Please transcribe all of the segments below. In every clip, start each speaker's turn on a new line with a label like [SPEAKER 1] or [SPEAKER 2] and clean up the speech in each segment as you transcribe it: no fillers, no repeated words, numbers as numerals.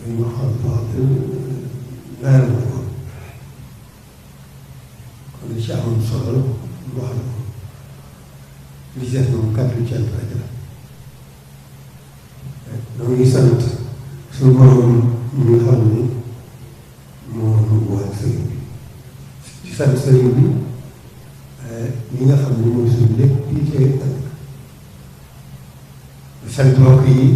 [SPEAKER 1] المخالفات غير مفهوم كل شيء من صغره وحده لجهة مكافل جنب أجله لو يسألت سنبرهم من خلني مو سيد يسأل سيدي من خلني مسلم لك في شيء يسأل توقي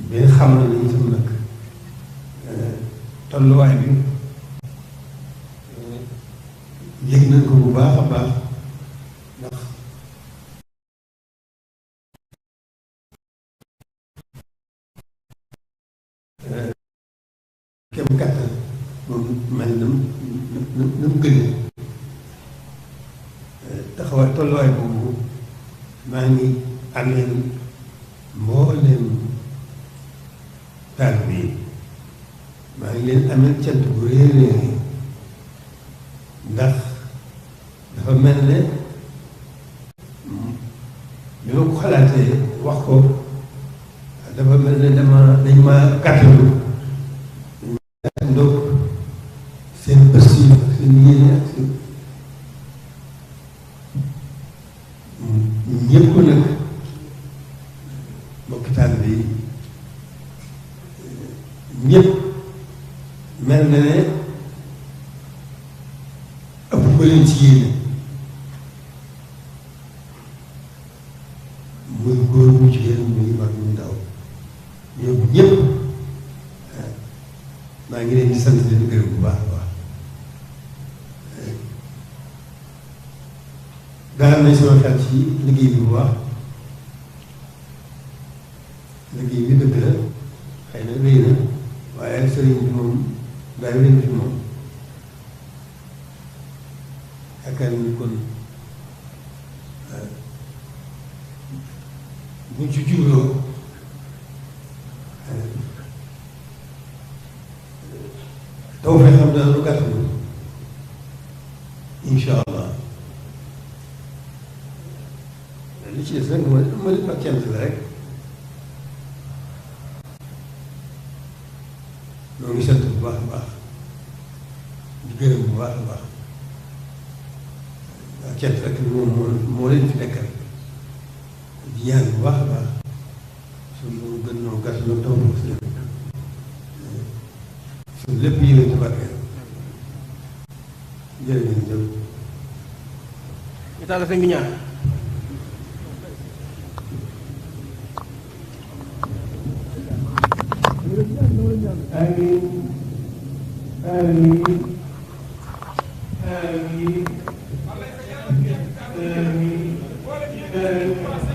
[SPEAKER 1] bi xam ne ni itam nag tolluwaay bi yëg nañ ko bu baax a baax ndax kem kàttan moom mel na mu gënee taxawaay tolluwaay boobu maa ngi amee mbooleem taal bi maa ngi leen amee cant bu réeréer ndax dafa mel ne bi ma ko xalaatee wax ko dafa mel ne dañ ma gàttalu ndox seen bësi seen yéene ak seen ñëpp nag mbokki taal bi ñëpp mel na ne ëpp ko leen ci yéene muy góor mu jigéen muy mag muy ndaw ñoom ñëpp maa ngi leen di sant leen gërëm bu baax a baax daal nañ sama xel ci liggéey bi bu baax liggéey bi dëgg la xëy na rëy na waaye sëriñ bi moom daay leen fi moom yaakaar ni kon buñ ci jubloo taw fee xam daal lu gàtt moom incha allah li ci des nag ma cant la rek ñoo ngi sant bu baax a baax di gërëm bu baax a baax waa cant rek moom moo leen fi nekkal di ñaan bu baax a baax suñu gën noo gas noo taw si suñu lépp yéwén ci barkeel jërë ngeen jëf
[SPEAKER 2] ñu tàll sëñ bi ñaan
[SPEAKER 1] آمين آمين آمين آمين آمين